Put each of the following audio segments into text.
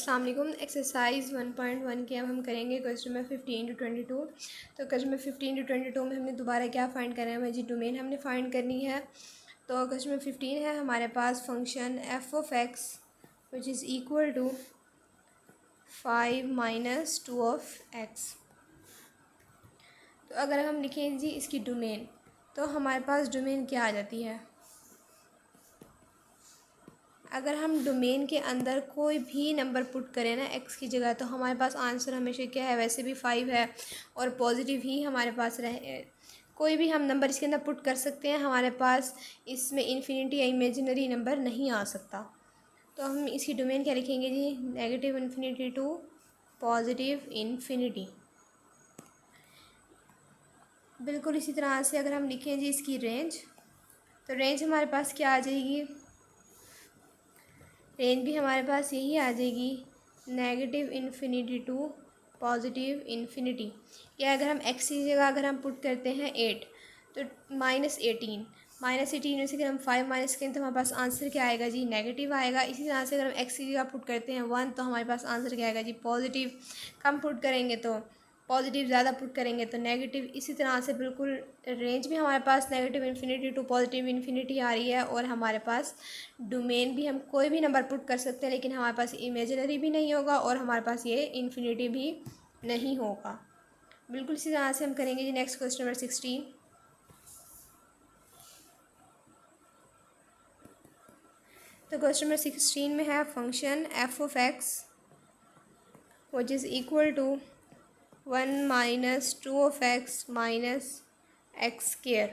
अस्सलाम वालेकुम। एक्सरसाइज 1.1 के अब हम करेंगे क्वेश्चन नंबर 15 to 22। तो क्वेश्चन नंबर 15 to 22 में हमने दोबारा क्या फ़ाइंड करना है, जी डोमेन हमने फ़ाइंड करनी है। तो क्वेश्चन नंबर 15 है हमारे पास function F of x which is equal to 5 - 2 of x. तो अगर हम लिखें जी इसकी डोमेन, तो हमारे पास डोमेन क्या आ जाती है। अगर हम डोमेन के अंदर कोई भी नंबर पुट करें ना एक्स की जगह, तो हमारे पास आंसर हमेशा क्या है, वैसे भी 5 है और पॉजिटिव ही हमारे पास रहे। कोई भी हम नंबर इसके अंदर पुट कर सकते हैं, हमारे पास इसमें इन्फिनिटी या इमेजिनरी नंबर नहीं आ सकता। तो हम इसकी डोमेन क्या लिखेंगे जी, negative infinity to positive infinity. बिल्कुल इसी तरह से अगर हम लिखें जी इसकी रेंज, तो रेंज हमारे पास क्या आ जाएगी, रेंज भी हमारे पास यही आ जाएगी, negative infinity to positive infinity. या अगर हम एक्स की जगह अगर हम पुट करते हैं 8, तो -18 में से अगर हम 5 माइनस करें तो हमारे पास आंसर क्या आएगा जी, नेगेटिव आएगा। इसी तरह से अगर हम एक्स की जगह पुट करते हैं 1, तो हमारे पास आंसर क्या आएगा जी, पॉजिटिव। कम पुट करेंगे तो पॉजिटिव, ज़्यादा पुट करेंगे तो नेगेटिव। इसी तरह से बिल्कुल रेंज भी हमारे पास negative infinity to positive infinity आ रही है। और हमारे पास डोमेन भी हम कोई भी नंबर पुट कर सकते हैं, लेकिन हमारे पास इमेजिनरी भी नहीं होगा और हमारे पास ये इन्फिनिटी भी नहीं होगा। बिल्कुल इसी तरह से हम करेंगे जी नेक्स्ट क्वेश्चन नंबर 16। तो क्वेश्चन नंबर 16 में है function F of x which is equal to 1 - 2 of X minus X square.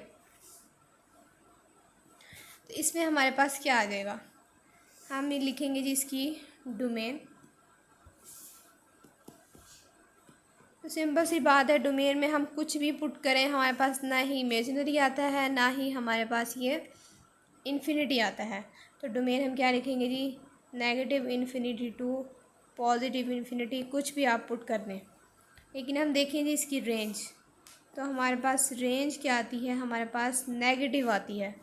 तो इसमें हमारे पास क्या आ जाएगा, हम ये लिखेंगे जी इसकी डोमेन। तो सिंपल सी बात है, डोमेन में हम कुछ भी पुट करें हमारे पास ना ही इमेजिनरी आता है, ना ही हमारे पास ये इन्फिनिटी आता है। तो डोमेन हम क्या लिखेंगे जी, negative infinity to positive infinity, कुछ भी आप पुट कर दें। लेकिन हम देखें जी इसकी रेंज, तो हमारे पास रेंज क्या आती है, हमारे पास नेगेटिव आती है।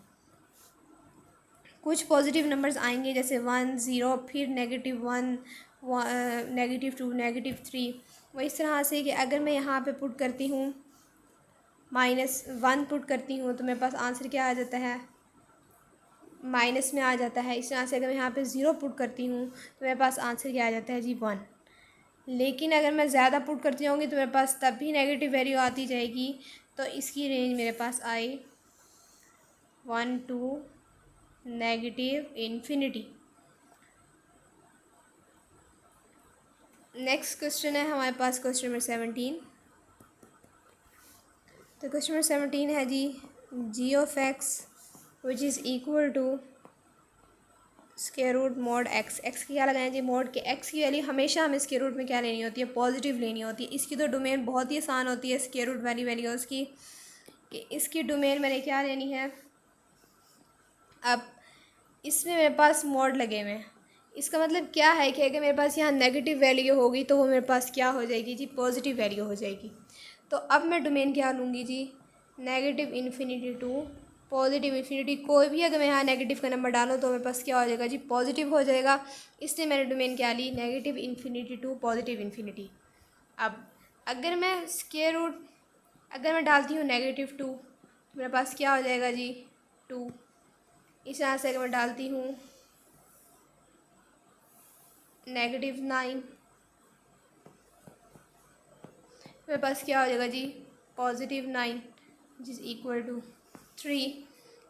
कुछ पॉजिटिव नंबर्स आएंगे जैसे 1, 0, फिर -1, -2, -3। वो इस तरह से कि अगर मैं यहाँ पे पुट करती हूँ -1 पुट करती हूँ, तो मेरे पास आंसर क्या आ जाता है, माइनस में आ जाता है। इस तरह से अगर मैं यहाँ पे 0 पुट करती हूँ तो मेरे पास आंसर क्या आ जाता है जी, 1। लेकिन अगर मैं ज़्यादा पुट करती होंगी तो मेरे पास तब भी नेगेटिव वैल्यू आती जाएगी। तो इसकी रेंज मेरे पास आई 1 to negative infinity. Next question है हमारे पास क्वेश्चन नंबर 17। तो क्वेश्चन नंबर 17 है g of x which is equal to square root mod x. X की क्या लगाएं जी, मॉड के। एक्स की वैल्यू हमेशा हमें स्क्वायर रूट में क्या लेनी होती है, पॉजिटिव लेनी होती है। इसकी तो डोमेन बहुत ही आसान होती है स्क्वायर रूट वाली वैल्यूज़ की, कि इसकी डोमेन मैंने क्या लेनी है। अब इसमें मेरे पास मॉड लगे हुए हैं, इसका मतलब क्या है कि अगर मेरे पास यहाँ नेगेटिव वैल्यू होगी तो वो मेरे पास क्या हो जाएगी जी, पॉजिटिव वैल्यू हो जाएगी। तो अब मैं डोमेन क्या लूँगी जी, negative infinity to positive infinity. कोई भी अगर मैं यहाँ नेगेटिव का नंबर डालूँ तो मेरे पास क्या हो जाएगा जी, पॉजिटिव हो जाएगा। इसलिए मैंने डोमेन क्या ली, negative infinity to positive infinity. अब अगर मैं स्क्वायर रूट अगर मैं डालती हूँ -2, तो मेरे पास क्या हो जाएगा जी, 2। इस तरह से अगर मैं डालती हूँ -9, मेरे पास क्या हो जाएगा जी, +9 विच इज़ इक्वल टू 3।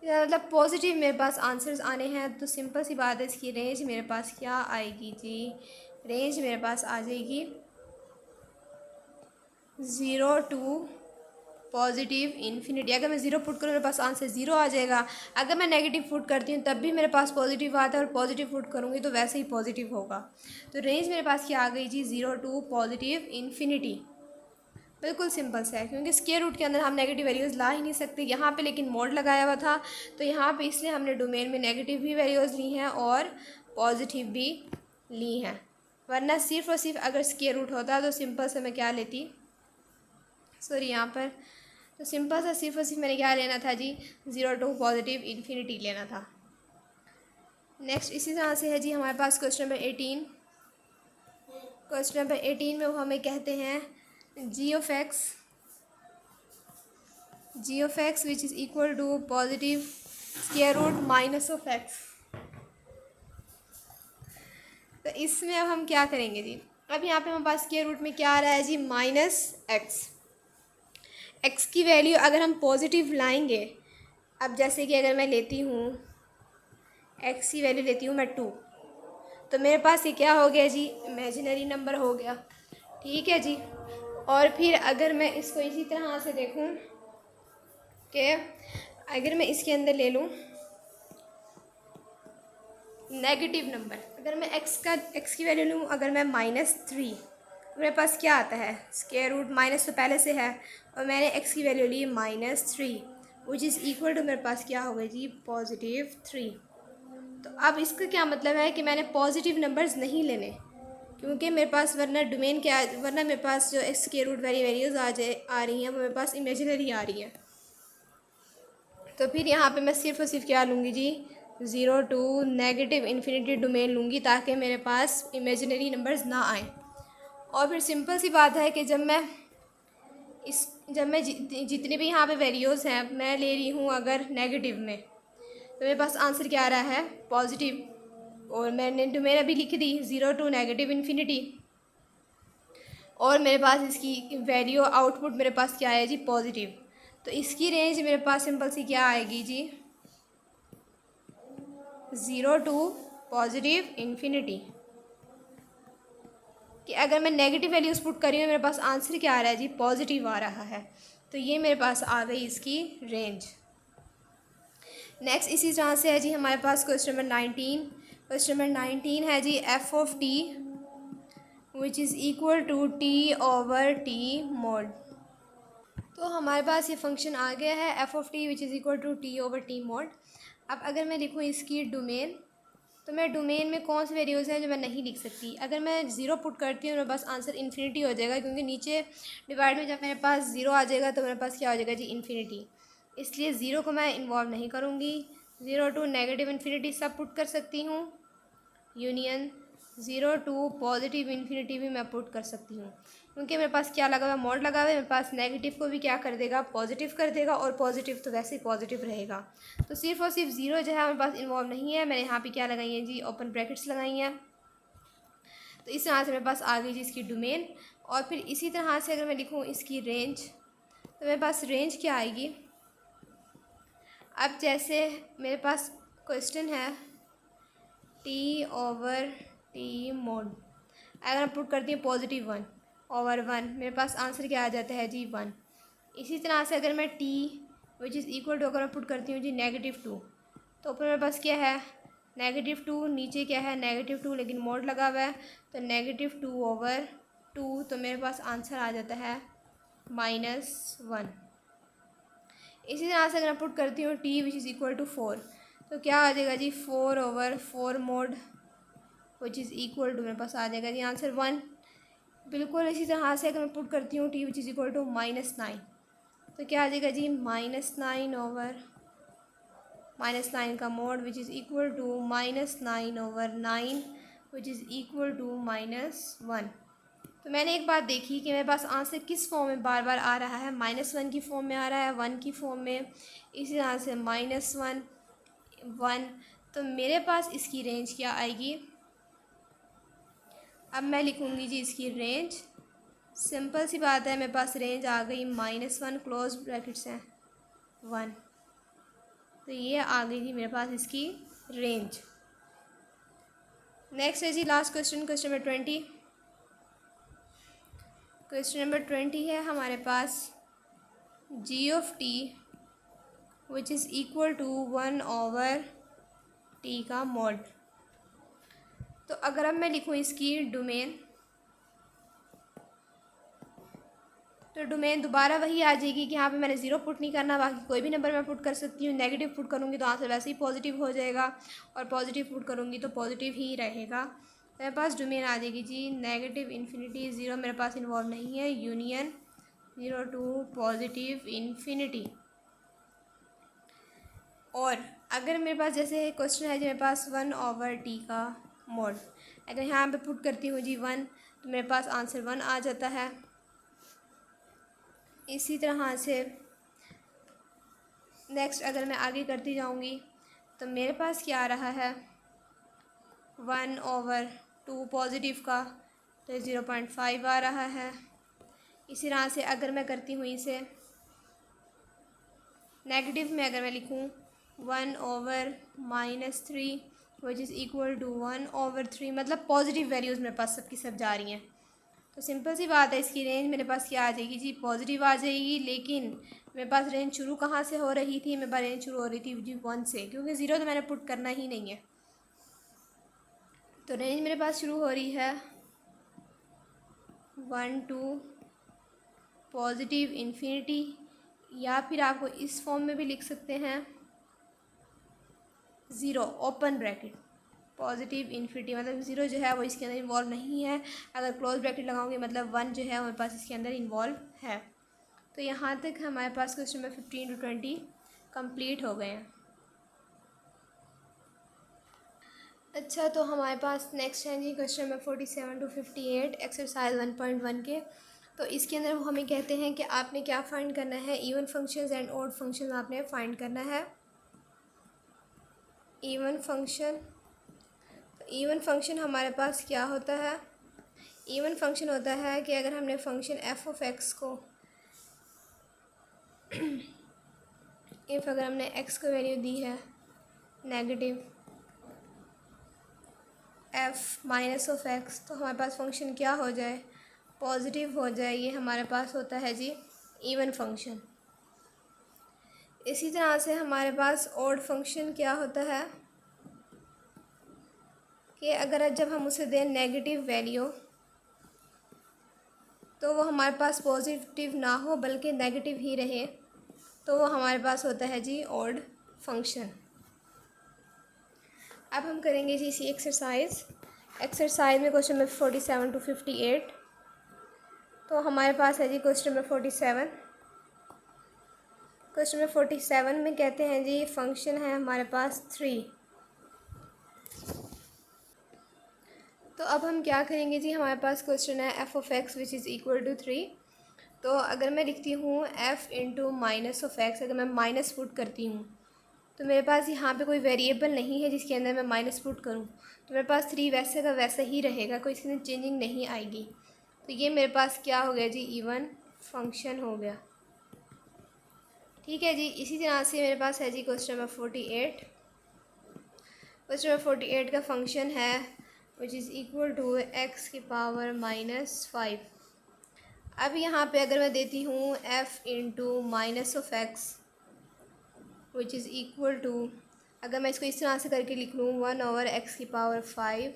मतलब पॉजिटिव मेरे पास आंसर्स आने हैं। तो सिंपल सी बात है, इसकी रेंज मेरे पास क्या आएगी जी, रेंज मेरे पास आ जाएगी 0 to पॉजिटिव इन्फिनिटी। अगर मैं 0 पुट करूँ मेरे पास आंसर 0 आ जाएगा। अगर मैं नेगेटिव पुट करती हूँ तब भी मेरे पास पॉजिटिव आता है, और पॉजिटिव पुट करूँगी तो वैसे ही पॉजिटिव होगा। तो रेंज मेरे पास क्या आ गई जी, 0 to पॉजिटिव इन्फिनिटी। बिल्कुल सिंपल सा है, क्योंकि स्क्वायर रूट के अंदर हम नेगेटिव वैल्यूज़ ला ही नहीं सकते यहाँ पे, लेकिन मोड लगाया हुआ था तो यहाँ पे इसलिए हमने डोमेन में नेगेटिव भी वैल्यूज़ ली हैं और पॉजिटिव भी ली हैं। वरना सिर्फ और सिर्फ अगर स्क्वायर रूट होता तो सिंपल से मैं क्या लेती, सॉरी यहाँ पर, तो सिंपल सा सिर्फ और सिर्फ मैंने क्या लेना था जी, 0 to पॉजिटिव इन्फिनिटी लेना था। नेक्स्ट इसी तरह से है जी हमारे पास क्वेश्चन नंबर 18। क्वेश्चन नंबर 18 में वो हमें कहते हैं g of x which is equal to positive square root minus of x. तो इसमें अब हम क्या करेंगे जी, अब यहाँ पे हमारे पास स्क्वायर रूट में क्या आ रहा है जी, माइनस एक्स की वैल्यू अगर हम पॉजिटिव लाएंगे, अब जैसे कि अगर मैं लेती हूँ एक्स की वैल्यू लेती हूँ मैं 2, तो मेरे पास ये क्या हो गया जी, इमेजिनरी नंबर हो गया। ठीक है जी। और फिर अगर मैं इसको इसी तरह से देखूँ कि अगर मैं इसके अंदर ले लूँ नेगेटिव नंबर, अगर मैं एक्स की वैल्यू लूँ, अगर मैं -3, मेरे पास क्या आता है, स्क्वायर रूट माइनस तो पहले से है और मैंने एक्स की वैल्यू ली -3 विच इज़ इक्वल टू मेरे पास क्या होगा जी, +3। तो अब इसका क्या मतलब है कि मैंने पॉजिटिव नंबर्स नहीं लेने, क्योंकि मेरे पास वरना डोमेन क्या, वरना मेरे पास जो स्क्वायर रूट वाली वैल्यूज़ आ रही हैं वो मेरे पास इमेजिनरी आ रही हैं। तो फिर यहाँ पे मैं सिर्फ और सिर्फ क्या लूँगी जी, 0 to -∞ डोमेन लूँगी ताकि मेरे पास इमेजिनरी नंबर्स ना आएँ। और फिर सिंपल सी बात है कि जब मैं जितने भी यहाँ पे वैल्यूज़ हैं मैं ले रही हूँ अगर नेगेटिव में, तो मेरे पास आंसर क्या आ रहा है, पॉजिटिव। और मैंने डोमेन अभी लिख दी 0 to -∞, और मेरे पास इसकी वैल्यू आउटपुट मेरे पास क्या है जी, पॉजिटिव। तो इसकी रेंज मेरे पास सिंपल सी क्या आएगी जी, 0 to +∞। कि अगर मैं नेगेटिव वैल्यूज़ पुट कर रही हूँ मेरे पास आंसर क्या आ रहा है जी, पॉजिटिव आ रहा है। तो ये मेरे पास आ गई इसकी रेंज। नेक्स्ट इसी तरह से है जी हमारे पास क्वेश्चन नंबर 19। क्वेश्चन नंबर 19 है जी f of t which is equal to t over t mod. तो हमारे पास ये फंक्शन आ गया है F of t which is equal to t over t mod. अब अगर मैं लिखूँ इसकी डोमेन, तो मैं डोमेन में कौन से वेरिएबल्स हैं जो मैं नहीं लिख सकती। अगर मैं 0 पुट करती हूँ मेरे पास आंसर इन्फिनिटी हो जाएगा, क्योंकि नीचे डिवाइड में जब मेरे पास 0 आ जाएगा तो मेरे पास क्या हो जाएगा जी, इन्फिनिटी। इसलिए 0 को मैं इन्वॉल्व नहीं करूँगी। 0 to -∞ सब पुट कर सकती हूँ, यूनियन 0 to +∞ भी मैं पुट कर सकती हूँ, क्योंकि मेरे पास क्या लगा हुआ है, मॉड लगा हुआ है। मेरे पास नेगेटिव को भी क्या कर देगा, पॉजिटिव कर देगा, और पॉजिटिव तो वैसे ही पॉजिटिव रहेगा। तो सिर्फ और सिर्फ 0 जो है मेरे पास इन्वॉल्व नहीं है। मैंने यहाँ पे क्या लगाई है जी, ओपन ब्रैकेट्स लगाई हैं। तो इस तरह से मेरे पास आ गई जी इसकी डोमेन। और फिर इसी तरह से अगर मैं लिखूँ इसकी रेंज, तो मेरे पास रेंज क्या आएगी। अब जैसे मेरे पास क्वेश्चन है टी ओवर टी मोड, अगर मैं पुट करती हूँ +1/1, मेरे पास आंसर क्या आ जाता है जी, 1। इसी तरह से अगर मैं T which is equal to अगर मैं पुट करती हूँ जी -2, तो ऊपर मेरे पास क्या है, -2, नीचे क्या है, -2 लेकिन मोड लगा हुआ है, तो -2/2, तो मेरे पास आंसर आ जाता है -1। इसी तरह से अगर मैं पुट करती हूँ T which is equal to 4, तो क्या आ जाएगा जी, 4/4 mod which is equal to, मेरे पास आ जाएगा जी आंसर 1। बिल्कुल इसी तरह से अगर मैं पुट करती हूँ T which is equal to -9, तो क्या आ जाएगा जी, -9 का mod which is equal to -9/9 which is equal to -1। तो मैंने एक बात देखी कि मेरे पास आंसर किस फॉर्म में बार बार आ रहा है, -1 की फॉर्म में आ रहा है, 1 की फॉर्म में, इसी तरह से -1 1। तो मेरे पास इसकी रेंज क्या आएगी, अब मैं लिखूँगी जी इसकी रेंज। सिंपल सी बात है, मेरे पास रेंज आ गई -1 क्लोज ब्रैकेट्स हैं 1। तो ये आ गई जी मेरे पास इसकी रेंज। नेक्स्ट है जी last question, question number 20। Question number 20 है हमारे पास g of t which is equal to 1/t का मॉड। तो अगर अब मैं लिखूँ इसकी डोमेन, तो डोमेन दोबारा वही आ जाएगी कि यहाँ पे मैंने 0 पुट नहीं करना, बाकी कोई भी नंबर मैं पुट कर सकती हूँ। नेगेटिव पुट करूँगी तो आंसर वैसे ही पॉजिटिव हो जाएगा, और पॉजिटिव पुट करूँगी तो पॉजिटिव ही रहेगा। तो मेरे पास डोमेन आ जाएगी जी -∞, 0 मेरे पास इन्वॉल्व नहीं है, यूनियन 0 to +∞। और अगर मेरे पास जैसे क्वेश्चन है जो मेरे पास 1/t का मोड। अगर यहाँ पे पुट करती हूँ जी 1 तो मेरे पास आंसर 1 आ जाता है। इसी तरह से नेक्स्ट अगर मैं आगे करती जाऊँगी तो मेरे पास क्या आ रहा है 1/2 पॉजिटिव का, तो 0.5 आ रहा है। इसी तरह से अगर मैं करती हूँ इसे नेगेटिव में, अगर मैं लिखूँ 1/-3 विच इज़ इक्वल टू 1/3, मतलब पॉजिटिव वैल्यूज़ मेरे पास सबकी सब जा रही हैं। तो सिंपल सी बात है, इसकी रेंज मेरे पास क्या आ जाएगी जी, पॉजिटिव आ जाएगी। लेकिन मेरे पास रेंज शुरू कहाँ से हो रही थी, मेरे पास रेंज शुरू हो रही थी जी 1 से, क्योंकि 0 तो मैंने पुट करना ही नहीं है। तो रेंज मेरे पास शुरू हो रही है 1 to पॉजिटिव इन्फिनिटी, या फिर आपको इस फॉर्म में भी लिख सकते हैं 0 ओपन ब्रैकेट पॉजिटिव इन्फिनिटी, मतलब 0 जो है वो इसके अंदर इन्वॉल्व नहीं है। अगर क्लोज ब्रैकेट लगाऊंगी मतलब 1 जो है हमारे पास इसके अंदर इन्वॉल्व है। तो यहाँ तक हमारे पास क्वेश्चन नंबर 15 to 20 कंप्लीट हो गए हैं। अच्छा, तो हमारे पास नेक्स्ट है जी क्वेश्चन नंबर 47 to 58 एक्सरसाइज 1.1 के। तो इसके अंदर वो हमें कहते हैं कि आपने क्या फाइंड करना है, even functions and odd functions आपने फाइंड करना है। इवन फंक्शन, तो इवन फंक्शन हमारे पास क्या होता है, इवन फंक्शन होता है कि अगर हमने फंक्शन एफ ऑफ एक्स को अगर हमने एक्स को वैल्यू दी है negative F minus of x, तो हमारे पास फंक्शन क्या हो जाए, पॉजिटिव हो जाए। ये हमारे पास होता है जी इवन फंक्शन। इसी तरह से हमारे पास ऑड फंक्शन क्या होता है कि अगर जब हम उसे दें नेगेटिव वैल्यू तो वो हमारे पास पॉजिटिव ना हो बल्कि नेगेटिव ही रहे, तो वो हमारे पास होता है जी ऑड फंक्शन। अब हम करेंगे जी इसी एक्सरसाइज में क्वेश्चन नंबर 47 to 58। तो हमारे पास है जी क्वेश्चन नंबर 47। क्वेश्चन नंबर 47 में कहते हैं जी फंक्शन है हमारे पास 3। तो अब हम क्या करेंगे जी, हमारे पास क्वेश्चन है F of x which is equal to 3। तो अगर मैं लिखती हूँ F into minus of X, अगर मैं माइनस पुट करती हूँ तो मेरे पास यहाँ पे कोई वेरिएबल नहीं है जिसके अंदर मैं माइनस पुट करूँ, तो मेरे पास 3 वैसे का वैसा ही रहेगा, कोई इसके अंदर चेंजिंग नहीं आएगी। तो ये मेरे पास क्या हो गया जी, इवन फंक्शन हो गया। ठीक है जी। इसी तरह से मेरे पास है जी क्वेश्चन नंबर 48। क्वेश्चन नंबर 48 का फंक्शन है which is equal to x की पावर -5। अब यहाँ पे अगर मैं देती हूँ F into minus of x which is equal to, अगर मैं इसको इस तरह से करके लिख लूँ 1/x⁵।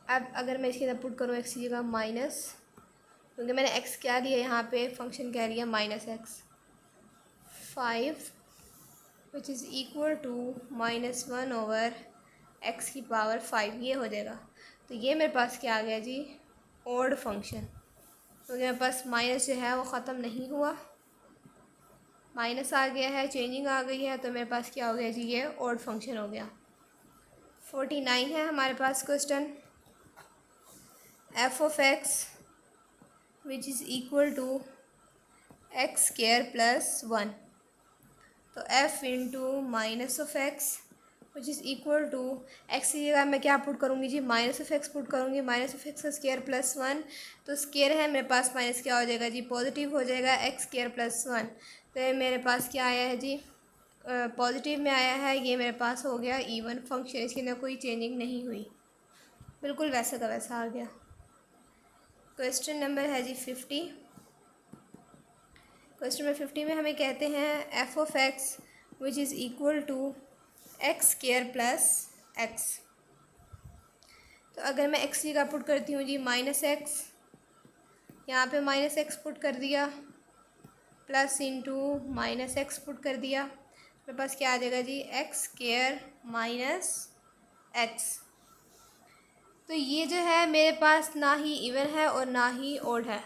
अब अगर मैं इसके अंदर पुट करूँ एक्स की जगह माइनस, क्योंकि मैंने एक्स क्या लिया यहाँ पे, फंक्शन क्या लिया -x5 which is equal to -1/x⁵ ये हो जाएगा। तो ये मेरे पास क्या आ गया जी, ऑड फंक्शन। तो मेरे पास माइनस जो है वो ख़त्म नहीं हुआ, माइनस आ गया है, चेंजिंग आ गई है, तो मेरे पास क्या हो गया जी, ये ऑड फंक्शन हो गया। 49 है हमारे पास question, f of x which is equal to x² + 1। तो f into minus of x which is equal to x की जगह मैं क्या पुट करूँगी जी, माइनस ऑफ एक्स पुट करूँगी, माइनस ऑफ एक्स का स्क्वायर प्लस 1। तो स्क्वायर है मेरे पास, माइनस क्या हो जाएगा जी, पॉजिटिव हो जाएगा, x² + 1। तो ये मेरे पास क्या आया है जी, पॉजिटिव में आया है। ये मेरे पास हो गया इवन फंक्शन, इसके अंदर कोई चेंजिंग नहीं हुई, बिल्कुल वैसा का वैसा आ गया। क्वेश्चन नंबर है जी 50। क्वेश्चन नंबर 50 में हमें कहते हैं F of x which is equal to x² + x। तो अगर मैं x की जगह पुट करती हूँ जी -x, यहाँ पे -x पुट कर दिया, प्लस इंटू -x पुट कर दिया, मेरे पास क्या आ जाएगा जी, x² - x। तो ये जो है मेरे पास ना ही इवन है और ना ही ओड है।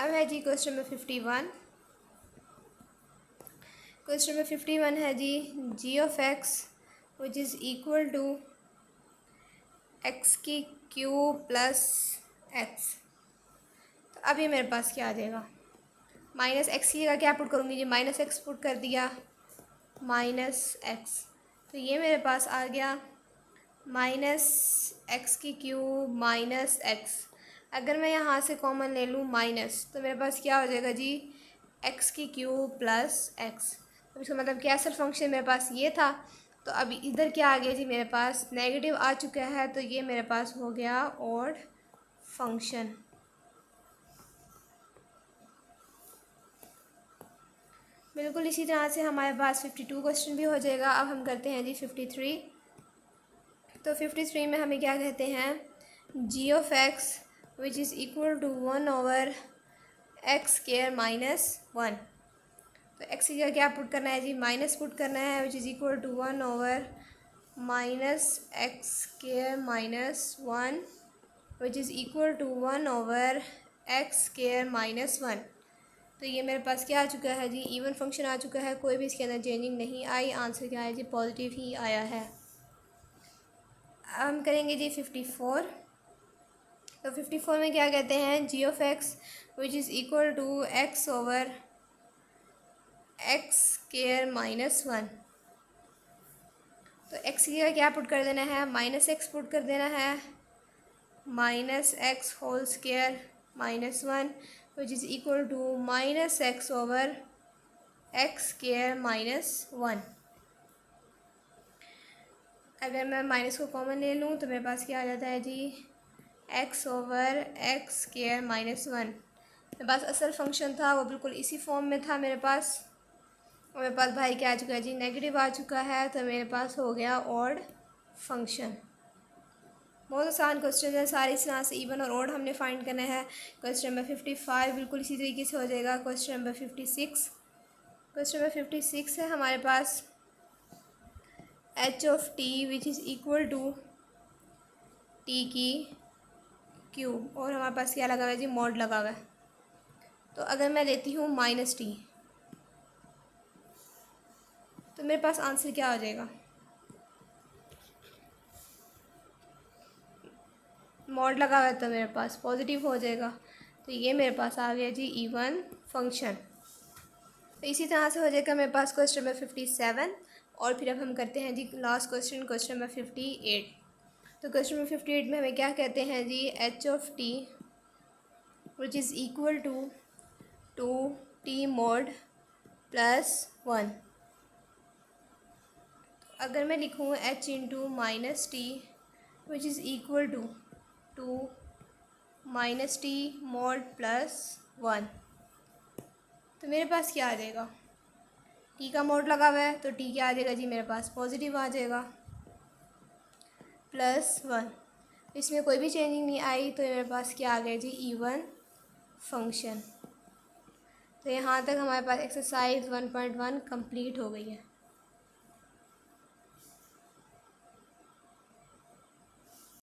अब है जी क्वेश्चन नंबर 51। क्वेश्चन नंबर 51 है जी g of x which is equal to x की क्यूब प्लस एक्स। तो अब ये मेरे पास क्या आ जाएगा, माइनस एक्स की जगह क्या पुट करूँगी जी, माइनस एक्स पुट कर दिया, माइनस एक्स। तो ये मेरे पास आ गया माइनस एक्स की क्यूब माइनस एक्स। अगर मैं यहाँ से कॉमन ले लूँ माइनस, तो मेरे पास क्या हो जाएगा जी, एक्स की क्यूब प्लस एक्स। तो इसका मतलब कि असल फंक्शन मेरे पास ये था, तो अभी इधर क्या आ गया जी, मेरे पास नेगेटिव आ चुका है, तो ये मेरे पास हो गया ऑड फंक्शन। बिल्कुल इसी तरह से हमारे पास 52 क्वेश्चन भी हो जाएगा। अब हम करते हैं जी 53। तो 53 में हमें क्या कहते हैं, g of x which is equal to 1/(x² -1। तो एक्स की जगह क्या पुट करना है जी, माइनस पुट करना है, which is equal to 1/(-x² -1 which is equal to 1/(x² -1। तो ये मेरे पास क्या आ चुका है जी, इवन फंक्शन आ चुका है, कोई भी इसके अंदर चेंजिंग नहीं आई। आंसर क्या है जी, पॉजिटिव ही आया है। हम करेंगे जी 54। तो 54 में क्या कहते हैं, g of x which is equal to x/(x² -1। तो x की जगह क्या पुट कर देना है, माइनस एक्स पुट कर देना है, -x² -1 which is equal to -x/(x² -1। अगर मैं माइनस को कॉमन ले लूँ तो मेरे पास क्या आ जाता है जी, x/(x² -1। मेरे पास असल फंक्शन था वो बिल्कुल इसी फॉर्म में था मेरे पास, और मेरे पास भाई क्या आ चुका है जी, नेगेटिव आ चुका है, तो मेरे पास हो गया ऑड फंक्शन। बहुत आसान क्वेश्चन है सारे, इस तरह से इवन और ऑड हमने फाइंड करना है। क्वेश्चन नंबर 55 बिल्कुल इसी तरीके से हो जाएगा। Question number 56। क्वेश्चन नंबर 56 है हमारे पास h of t which is equal to t की क्यूब, और हमारे पास क्या लगा हुआ है जी, मॉड लगा हुआ है। तो अगर मैं लेती हूँ -t, तो मेरे पास आंसर क्या हो जाएगा, मॉड लगा हुआ है तो मेरे पास पॉजिटिव हो जाएगा। तो ये मेरे पास आ गया जी इवन फंक्शन। तो इसी तरह से हो जाएगा मेरे पास क्वेश्चन नंबर 57। और फिर अब हम करते हैं जी लास्ट क्वेश्चन, क्वेश्चन नंबर 58। तो क्वेश्चन नंबर 58 में हमें क्या कहते हैं जी, h of t which is equal to t mod +1। अगर मैं लिखूँ h into -t which is equal to -t mod +1, तो मेरे पास क्या आ जाएगा, t का मोड लगा हुआ है तो t क्या आ जाएगा जी, मेरे पास पॉजिटिव आ जाएगा, +1। इसमें कोई भी चेंजिंग नहीं आई, तो मेरे पास क्या आ गया जी, इवन फंक्शन। तो यहाँ तक हमारे पास एक्सरसाइज 1.1 कंप्लीट हो गई है।